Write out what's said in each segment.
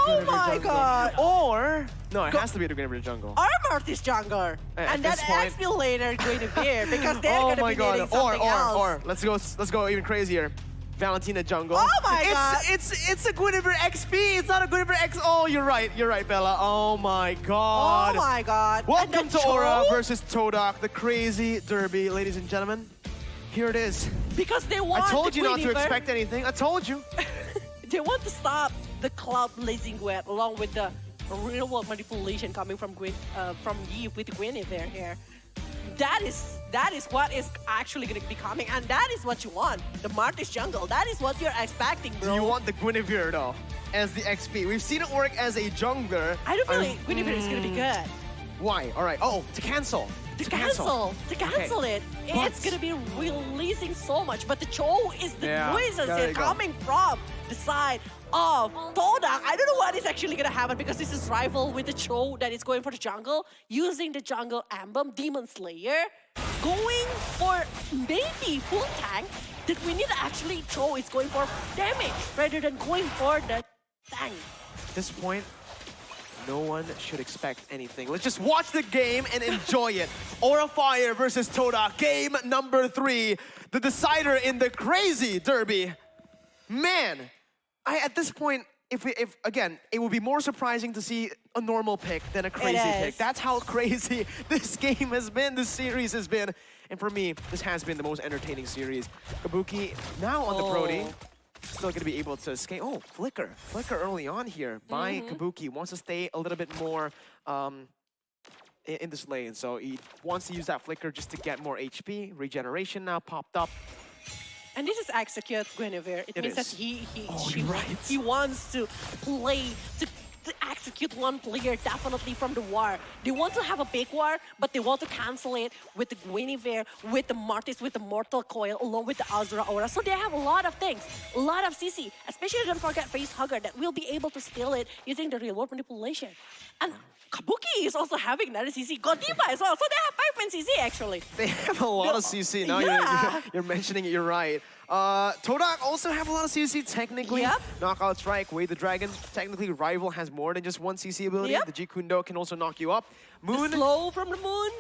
Oh Guinevere my jungle. god! Or no, it has to be the Guinevere jungle. Armored is jungler, and then this point- XP later Guinevere because they're Oh gonna my be god! needing something else. Or let's go even crazier. Valentina jungle. Oh my god! It's a Guinevere XP. It's not a Guinevere X. Oh, you're right, Bella. Oh my god. Oh my god! Welcome And to the Aura Cho? versus Todak, the crazy derby, ladies and gentlemen. Here it is. Because they want. I told the you not to Guinevere. expect anything. I told you. They want to stop the cloud blazing wet along with the real world manipulation coming from Yi with Guinevere here. That is what is actually going to be coming, and that is what you want. The Martis jungle. That is what you're expecting, bro. Do you want the Guinevere though as the XP? We've seen it work as a jungler. I don't feel like Guinevere is going to be good. Why? All right. Oh, to cancel. To cancel Okay. it. It's gonna be releasing so much, but the Cho is the Yeah, noises there you go. coming from the side of Todak. I don't know what is actually gonna happen because this is rival with the Cho that is going for the jungle, using the jungle emblem, Demon Slayer, going for maybe full tank. That we need actually Cho is going for damage rather than going for the tank. At this point, no one should expect anything. Let's just watch the game and enjoy it. Aura Fire versus Todak, game number 3. The decider in the crazy derby. Man, at this point, if again, it would be more surprising to see a normal pick than a crazy pick. That's how crazy this game has been, this series has been. And for me, this has been the most entertaining series. Kabuki now on the Brody. Still going to be able to escape. Oh, Flicker. Flicker early on here by Kabuki. Wants to stay a little bit more in this lane. So he wants to use that Flicker just to get more HP. Regeneration now popped up. And this is execute Guinevere. It means is. that you're right. he wants to play to execute one player definitely from the war. They want to have a big war, but they want to cancel it with the Guinevere, with the Martis, with the Mortal Coil, along with the Azura Aura. So they have a lot of things, a lot of CC. Especially don't forget Face Hugger that will be able to steal it using the real world manipulation. And Kabuki is also having another CC. Godiva as well. So they have 5 CC actually. They have a lot of CC. Now you're mentioning it, you're right. Todak also have a lot of CC technically. Yep. Knockout Strike, Wade the Dragon. Technically, Rival has more than just one CC ability. Yep. The G Kundo can also knock you up. Moon, The slow from the moon.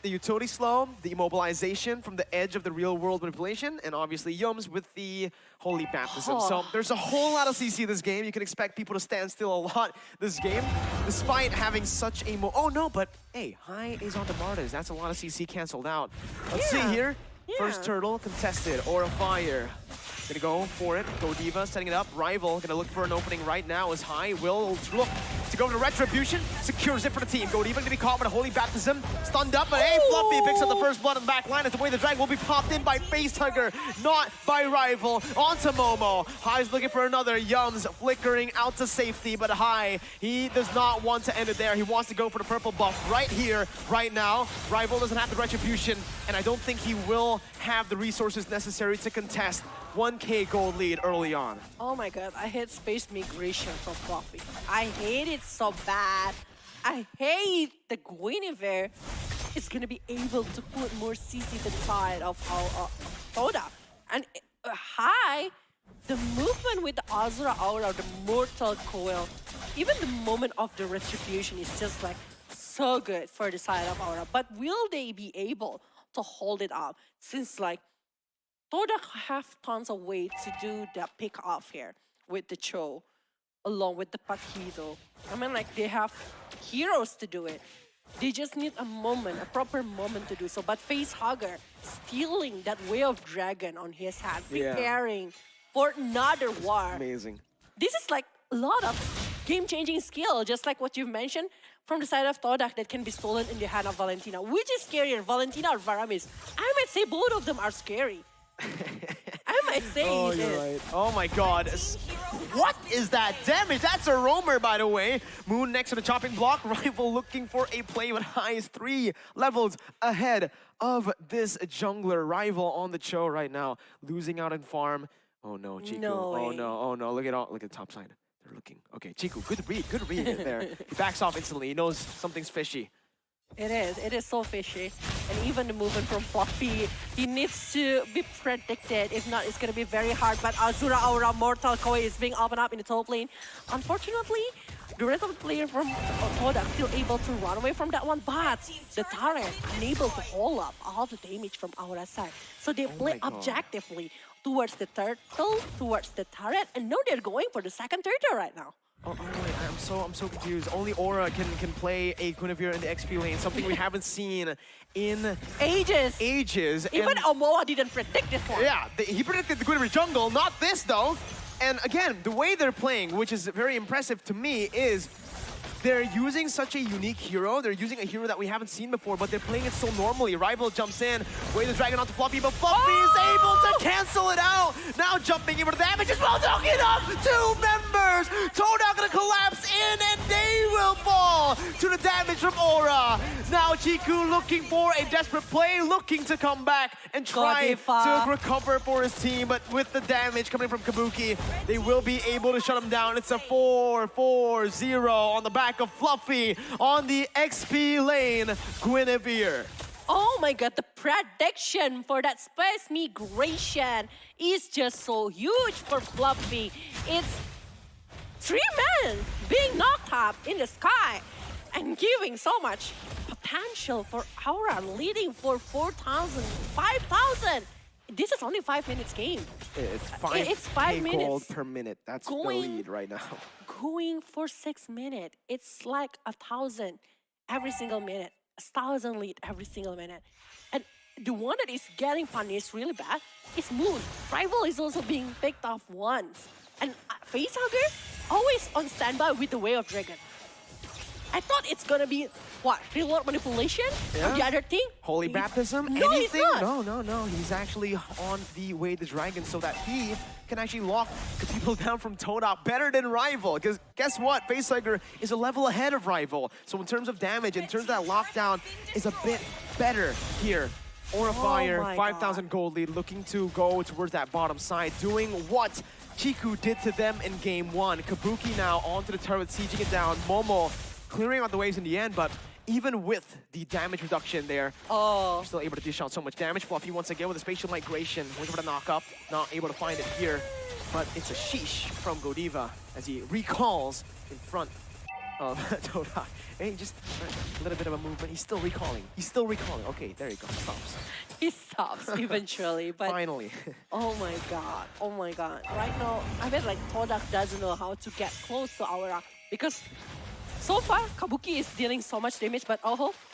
the utility slow, the immobilization from the edge of the real world manipulation, and obviously Yums with the Holy Baptism. So there's a whole lot of CC this game. You can expect people to stand still a lot this game, despite having such a oh no, but hey, High is on the Martyrs. That's a lot of CC canceled out. Let's see here. First turtle contested, Aura Fire. Gonna go for it. Godiva setting it up. Rival gonna look for an opening right now as High will look to go to Retribution. Secures it for the team. Godiva gonna be caught with a Holy Baptism. Stunned up, but hey, Fluffy picks up the first blood on the back line as the way the Dragon will be popped in by Facehugger, not by Rival. Onto Momo. High's looking for another. Yums flickering out to safety, but High, he does not want to end it there. He wants to go for the purple buff right here, right now. Rival doesn't have the Retribution, and I don't think he will have the resources necessary to contest 1K gold lead early on. Oh my god, I hate space migration from Fluffy. I hate it so bad. I hate the Guinevere is gonna be able to put more CC to the side of our Todak. And High, the movement with the Azura Aura, the Mortal Coil, even the moment of the Retribution is just like so good for the side of Aura. But will they be able to hold it up since like Todak have tons of way to do that pick off here with the Cho along with the Pakido. I mean, like, they have heroes to do it. They just need a moment, a proper moment to do so. But Facehugger stealing that Way of Dragon on his hand, preparing for another war. Amazing. This is like a lot of game-changing skill, just like what you've mentioned from the side of Todak that can be stolen in the hand of Valentina. Which is scarier, Valentina or Varamis? I might say both of them are scary. I might say it is. Right. Oh my god. What is that damage? That's a roamer, by the way. Moon next to the chopping block. Rival looking for a play with Highs 3 levels ahead of this jungler. Rival on the Cho right now. Losing out in farm. Oh no, Chiku. No Oh way. no, oh no. Look at the top side. They're looking. Okay, Chiku, good read there. He backs off instantly. He knows something's fishy. It is so fishy. And even the movement from Fluffy, he needs to be predicted. If not, it's gonna be very hard. But Azura Aura Mortal Koi is being opened up in the top lane. Unfortunately, the rest of the player from Todak still able to run away from that one, but the turret unable to hold up all the damage from Aura's side. So they play my God. objectively towards the turtle, towards the turret, and now they're going for the second turtle right now. Oh, wait, I'm so confused. Only Aura can play a Guinevere in the XP lane, something we haven't seen in Ages. And Even Omoa didn't predict this one. yeah, he predicted the Guinevere jungle, not this though. And again, the way they're playing, which is very impressive to me, is they're using such a unique hero. They're using a hero that we haven't seen before, but they're playing it so normally. Rival jumps in, way the dragon onto Fluffy, but Fluffy is able to cancel it out. Now jumping in for the damage as well, knocking off 2 members. Todak gonna collapse in, and they will fall to the damage from Aura. Now Chiku looking for a desperate play, looking to come back and try to recover for his team, but with the damage coming from Kabuki, they will be able to shut him down. It's a 4-4-0 on the back of Fluffy on the XP lane, Guinevere. Oh my god, the prediction for that space migration is just so huge for Fluffy. It's 3 men being knocked up in the sky and giving so much potential for Aura, leading for 4,000, 5,000. This is only 5 minutes game. It's 5 minutes. gold per minute. That's the lead right now. Going for 6 minutes. It's like 1,000 every single minute. 1,000 lead every single minute. And the one that is getting punished really bad is Moon. Rival is also being picked off once. And Facehugger always on standby with the Way of Dragon. I thought it's gonna be, what, real world manipulation? Yeah. Or the other thing? Holy baptism? No, anything? he's not. No. He's actually on the Way the Dragon so that he can actually lock the people down from Todak better than Rival. Because guess what? Facehugger is a level ahead of Rival. So in terms of damage, in terms of that lockdown, is a bit better here. Aura Fire, 5,000 gold lead, looking to go towards that bottom side, doing what Chiku did to them in game 1. Kabuki now onto the turret, sieging it down. Momo clearing out the waves in the end, but even with the damage reduction there, still able to dish out so much damage. Fluffy once again with a spatial migration, waiting for the knock up, not able to find it here, but it's a sheesh from Godiva as he recalls in front of Todak. Hey, just a little bit of a movement. He's still recalling. Okay, there you go. Stops. He stops eventually, but Finally. oh my god. Right now, I bet like Todak doesn't know how to get close to Aura because so far Kabuki is dealing so much damage, but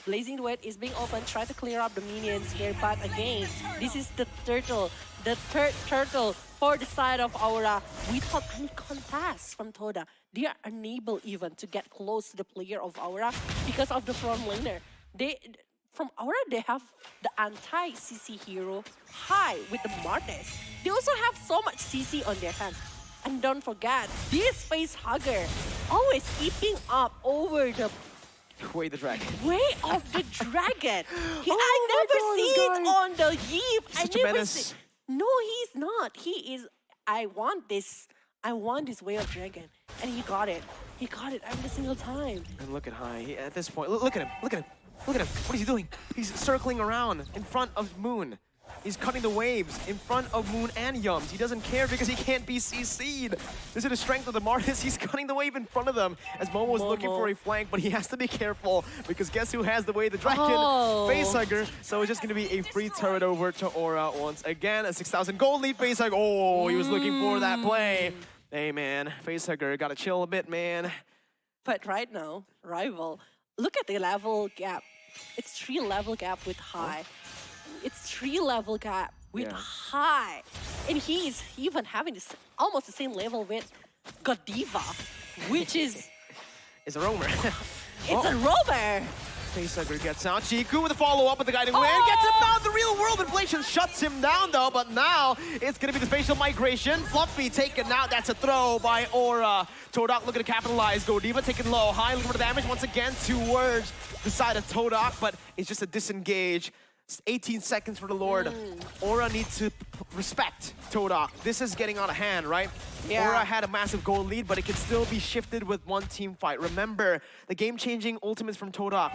Blazing Wet is being open, try to clear up the minions here, but again, this is the turtle, the third turtle for the side of Aura without any contest from Todak. They are unable even to get close to the player of Aura because of the front laner. From Aura, they have the anti-CC hero high with the Martes. They also have so much CC on their hands. And don't forget, this Facehugger always keeping up over the Way the Dragon. Way of the Dragon. I my never God, see this it guy. on the Yeep. Such a menace. No, he's not. He is, I want this Way of Dragon. And he got it. He got it every single time. And look at High. At this point, look at him. Look at him. Look at him. What is he doing? He's circling around in front of Moon. He's cutting the waves in front of Moon and Yums. He doesn't care because he can't be CC'd. This is the strength of the Martis. He's cutting the wave in front of them as Momo is looking for a flank, but he has to be careful because guess who has the Way the Dragon? Facehugger. So it's just going to be a free turret over to Aura once again. A 6,000 gold lead Facehugger. Oh, he was looking for that play. Hey, man. Facehugger, got to chill a bit, man. But right now, Rival, look at the level gap. It's 3 level gap with High. It's 3 level gap with High. And he's even having this almost the same level with Godiva, which is... It's a roamer. It's a roamer! Facehugger gets out. Chiku with a follow-up with the guiding wind. Gets him out. The real world inflation shuts him down, though. But now it's going to be the spatial migration. Fluffy taken out. That's a throw by Aura. Todak looking to capitalize. Godiva taken low. High looking for the damage once again towards the side of Todak. But it's just a disengage. 18 seconds for the Lord. Aura needs to respect Todak. This is getting out of hand, right? Yeah. Aura had a massive goal lead, but it can still be shifted with one team fight. Remember, the game-changing ultimates from Todak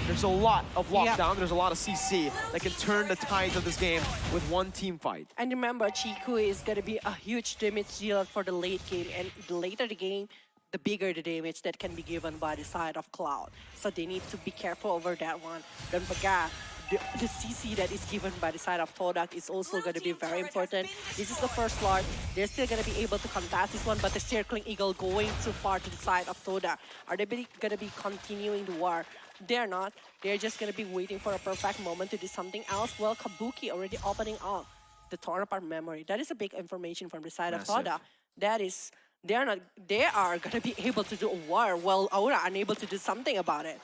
There's a lot of lockdown. There's a lot of CC that can turn the tides of this game with one team fight. And remember, Chiku is going to be a huge damage dealer for the late game. And the later the game, the bigger the damage that can be given by the side of Cloud. So they need to be careful over that one. Don't forget, the CC that is given by the side of Todak is also going to be very important. This is the first Lord. They're still going to be able to contest this one, but the Circling Eagle going too far to the side of Todak. Are they going to be continuing the war? They're not. They're just going to be waiting for a perfect moment to do something else. Well, Kabuki already opening up the Tornapart memory. That is a big information from the side of Todak. That is, they are going to be able to do a war while Aura unable to do something about it.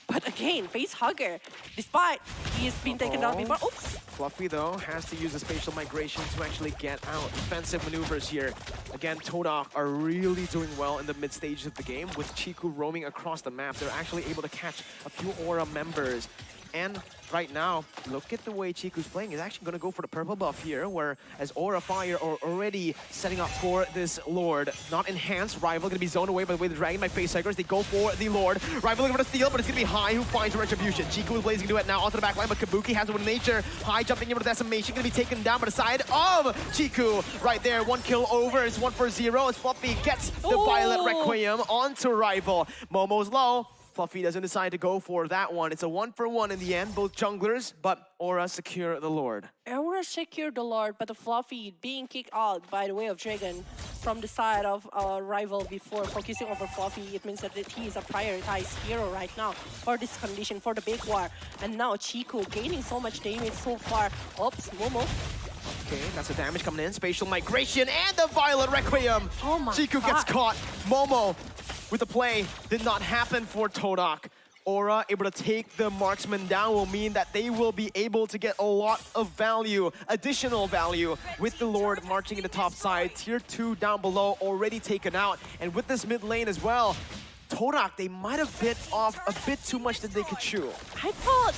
But again, face hugger, despite he's been taken down before. Oops. Fluffy, though, has to use the spatial migration to actually get out. Defensive maneuvers here. Again, Todak are really doing well in the mid stages of the game. With Chiku roaming across the map, they're actually able to catch a few Aura members. And right now, look at the way Chiku's playing. He's actually going to go for the purple buff here, where as Aura Fire are already setting up for this Lord. Not enhanced. Rival going to be zoned away by the way the Dragon by Facehuggers. They go for the Lord. Rival looking for the steal, but it's going to be High who finds a Retribution. Chiku is blazing to it now onto the back line, but Kabuki has it with nature. High jumping in with Decimation. Going to be taken down by the side of Chiku. Right there, 1 kill over. It's 1 for 0 as Fluffy gets the Violet Requiem onto Rival. Momo's low. Fluffy doesn't decide to go for that one. It's a 1-for-1 in the end, both junglers, but Aura secure the Lord. Aura secured the Lord, but the Fluffy being kicked out by the way of Dragon from the side of Rival before focusing over Fluffy. It means that he is a prioritized hero right now for this condition, for the big war. And now Chiku gaining so much damage so far. Oops, Momo. Okay, that's the damage coming in. Spatial migration and the Violet Requiem. Oh my Chiku God. gets caught. Momo with the play did not happen for Todak. Aura able to take the marksman down will mean that they will be able to get a lot of value, additional value, with the Lord marching in the top side. Tier 2 down below already taken out. And with this mid lane as well, Todak, they might have bit off a bit too much that they could chew. I thought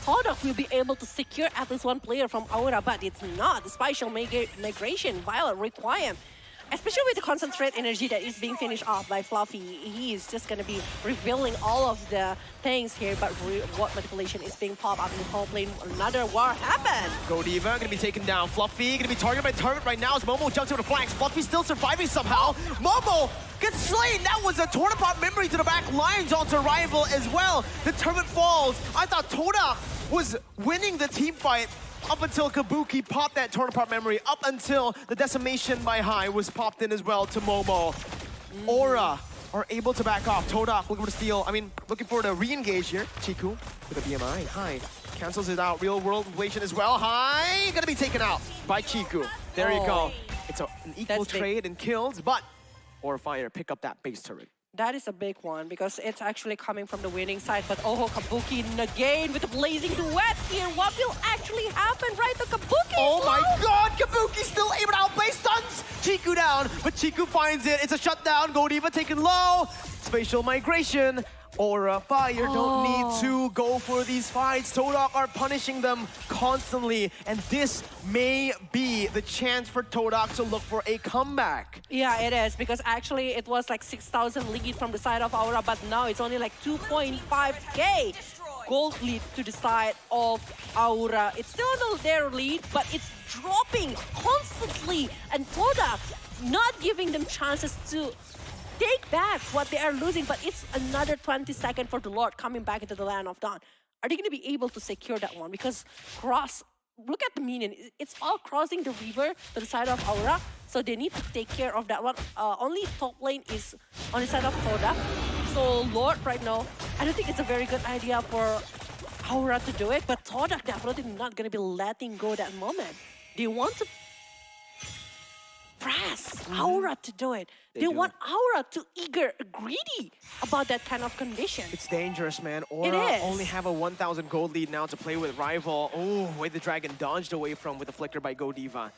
Todak will be able to secure at least one player from Aura, but it's not. The spatial migration, Violet Requiem. Especially with the concentrate energy that is being finished off by Fluffy, he is just going to be revealing all of the things here, but what manipulation is being popped up in the top lane. Another war happened. Godiva going to be taken down. Fluffy going to be targeted by Target right now as Momo jumps over the flanks. Fluffy still surviving somehow. Momo gets slain. That was a Tornapart memory to the back lines onto Rival as well. The turret falls. I thought Todak was winning the team fight up until Kabuki popped that Tornapart memory, up until the Decimation by High was popped in as well to Momo. Aura are able to back off. Todak looking for the steal. I mean, looking for the re-engage here. Chiku with a BMI. High cancels it out. Real world inflation as well. High gonna be taken out by Chiku. There you go. It's an equal trade in kills, but Aura Fire pick up that base turret. That is a big one because it's actually coming from the winning side. But oh, Kabuki again with the blazing duet here. What will actually happen right to Kabuki? Oh my God, Kabuki still able to outplay, stuns Chiku down, but Chiku finds it. It's a shutdown. Godiva taken low. Spatial migration. Aura Fire don't need to go for these fights. Todak are punishing them constantly, and this may be the chance for Todak to look for a comeback. Yeah, it is, because actually it was like 6,000 lead from the side of Aura, but now it's only like 2.5k gold lead to the side of Aura. It's still on their lead, but it's dropping constantly, and Todak not giving them chances to take back what they are losing, but it's another 20 seconds for the Lord coming back into the Land of Dawn. Are they going to be able to secure that one? Because look at the minion. It's all crossing the river to the side of Aura, so they need to take care of that one. Only top lane is on the side of Todak. So Lord right now, I don't think it's a very good idea for Aura to do it, but Todak definitely not going to be letting go that moment. They want to press Aura to do it. They want Aura to greedy about that kind of condition. It's dangerous, man. Aura only have a 1,000 gold lead now to play with Rival. Oh, way the Dragon dodged away from with the flicker by Godiva.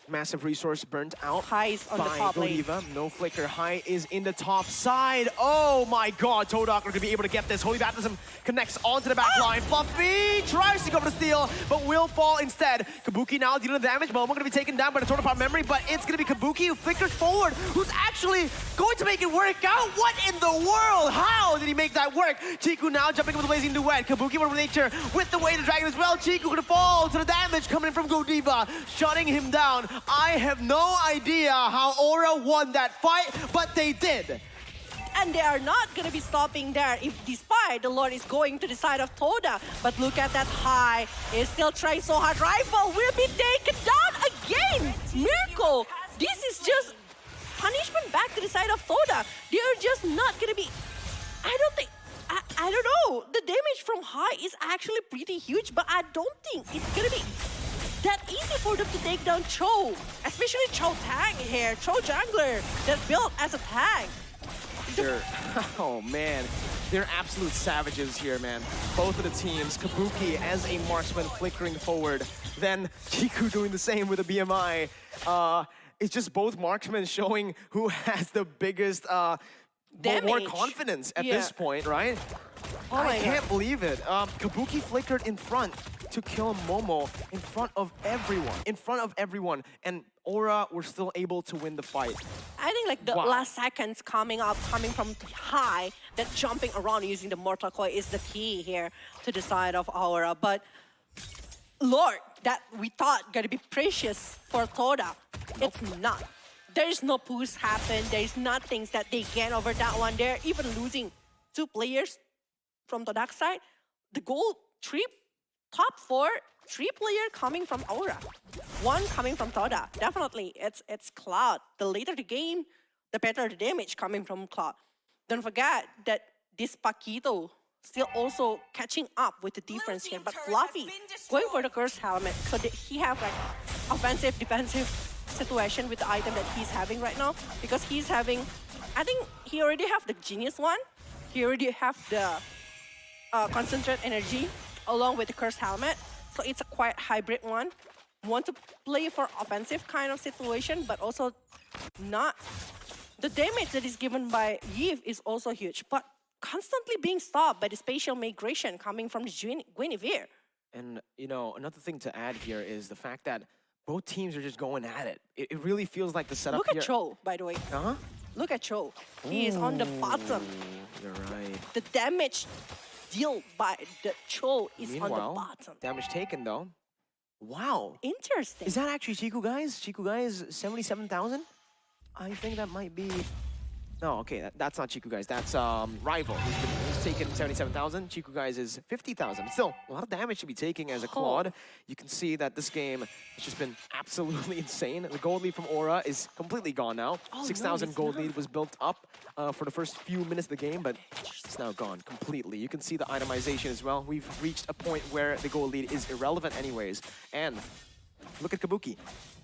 Massive resource burnt out Hai is on the by top lane. Godiva. No flicker. Hai is in the top side. Oh my god, Todak are going to be able to get this. Holy Baptism connects onto the back line. Fluffy tries to go for the steal, but will fall instead. Kabuki now dealing the damage. Momo going to be taken down by the Todak memory, but it's going to be Kabuki who flickers forward, who's actually going to make it work out. What in the world? How did he make that work? Chiku now jumping with the Blazing Duet. Kabuki with nature with the way to Dragon as well. Chiku going to fall to the damage coming from Godiva, shutting him down. I have no idea how Aura won that fight, but they did. And they are not going to be stopping there if despite the Lord is going to the side of Toda. But look at that Hai. Is still trying so hard. Rival will be taken down again. Miracle. This is just punishment back to the side of Toda. They are just not going to be... I don't think... I don't know. The damage from Hai is actually pretty huge, but I don't think it's going to be that easy for them to take down Cho. Especially Cho Tang here. Cho jungler that's built as a tag. Oh man, they're absolute savages here, man. Both of the teams, Kabuki as a marksman flickering forward, then Chiku doing the same with a BMI. It's just both marksmen showing who has the biggest more confidence at this point, right? Oh I can't believe it. Kabuki flickered in front to kill Momo in front of everyone, and Aura were still able to win the fight. I think like the last seconds coming from Hai, that jumping around using the Mortal Coil is the key here to the side of Aura. But Lord, that we thought gonna be precious for Toda, it's not. There is no push happen. There is nothing that they gain over that one. They're even losing 2 players from Todak side. The gold top 4, 3 player coming from Aura, 1 coming from Toda. Definitely, it's Cloud. The later the game, the better the damage coming from Cloud. Don't forget that this Paquito still also catching up with the difference here. But Fluffy going for the Curse Helmet, so that he have like offensive, defensive situation with the item that he's having right now, because he's having, I think he already have the Genius one. He already have the Concentrate Energy along with the Cursed Helmet. So it's a quite hybrid one. Want to play for offensive kind of situation, but also not. The damage that is given by Yves is also huge, but constantly being stopped by the spatial migration coming from the Guinevere. And, you know, another thing to add here is the fact that both teams are just going at it. It really feels like the setup here... Look at Cho, by the way. Uh-huh. Look at Cho. He is on the bottom. You're right. The damage dealt by the Cho is on the bottom. Damage taken, though. Wow. Interesting. Is that actually Chiku Guys? Chiku Guys 77,000? I think that might be... No, okay, that's not Chiku Guys. That's Rival, who's taken 77,000. Chiku Guys is 50,000. Still, a lot of damage to be taking as a Claude. You can see that this game has just been absolutely insane. The gold lead from Aura is completely gone now. 6,000 gold lead was built up for the first few minutes of the game, but it's now gone completely. You can see the itemization as well. We've reached a point where the gold lead is irrelevant anyways. And look at Kabuki.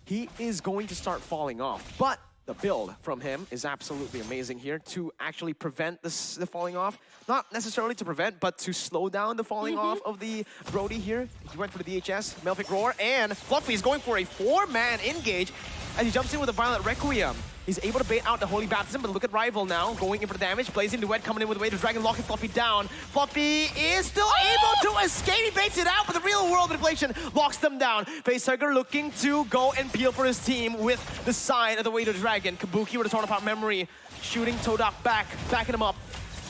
He is going to start falling off, but the build from him is absolutely amazing here to actually prevent the falling off. Not necessarily to prevent, but to slow down the falling off of the Brody here. He went for the DHS, Melfic Roar, and Fluffy is going for a 4-man engage as he jumps in with a Violent Requiem. He's able to bait out the Holy Baptism, but look at Rival now, going in for the damage. Blazing Duet coming in with a way to Dragon, locking Fluffy down. Fluffy is still able to escape. He baits it out, but the real world manipulation locks them down. Facehugger looking to go and peel for his team with the side of the way to Dragon. Kabuki with a Torn Apart Memory, shooting Todak back, backing him up.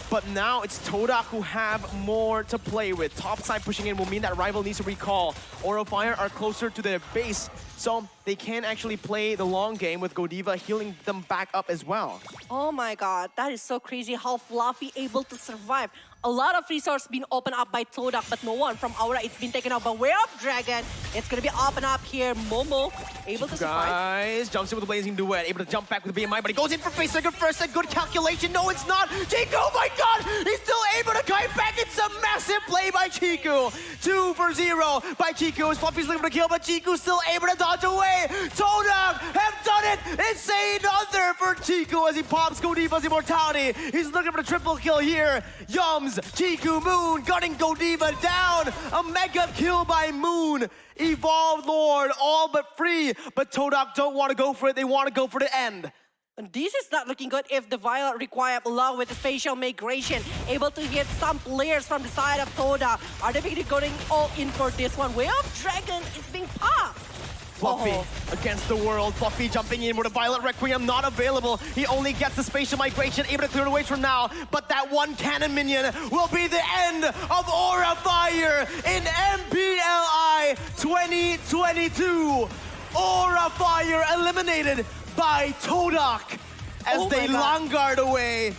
But now it's Todak who have more to play with. Top side pushing in will mean that Rival needs to recall. Aura Fire are closer to their base, so they can actually play the long game with Godiva healing them back up as well. Oh my god, that is so crazy how Fluffy able to survive. A lot of resources being opened up by Todak, but no one from Aura. It's been taken out by Way of Dragon. It's gonna be open up here. Momo able to survive. Guys, jumps in with the Blazing Duet, able to jump back with the BMI, but he goes in for Facehugger first. A good calculation. No, it's not. Jake, oh my god! He's still able to kite back. It's a massive Massive play by Chiku. 2 for 0 by Chiku. Fluffy's looking for the kill, but Chiku's still able to dodge away. Todak have done it. Insane under for Chiku as he pops Godiva's immortality. He's looking for the triple kill here. Yums, Chiku, Moon, gunning Godiva down. A mega kill by Moon. Evolved Lord, all but free. But Todak don't want to go for it. They want to go for the end. And this is not looking good if the Violet required along with the facial migration able to hit some players from the side of Todak. Are they really going all in for this one? Way of Dragon is being popped. Fluffy against the world. Fluffy jumping in with a Violet Requiem not available. He only gets the spatial migration, able to clear the way from now. But that one cannon minion will be the end of Aura Fire in MPLI 2022. Aura Fire eliminated by Todak as they Vanguard away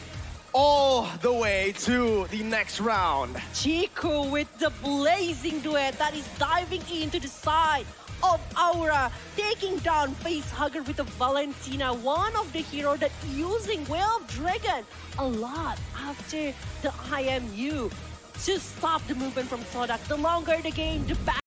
all the way to the next round. Chiku with the blazing duet that is diving into the side of Aura, taking down Facehugger with the Valentina, one of the heroes that using Way of Dragon a lot after the IMU to stop the movement from Todak. The longer the game, the better.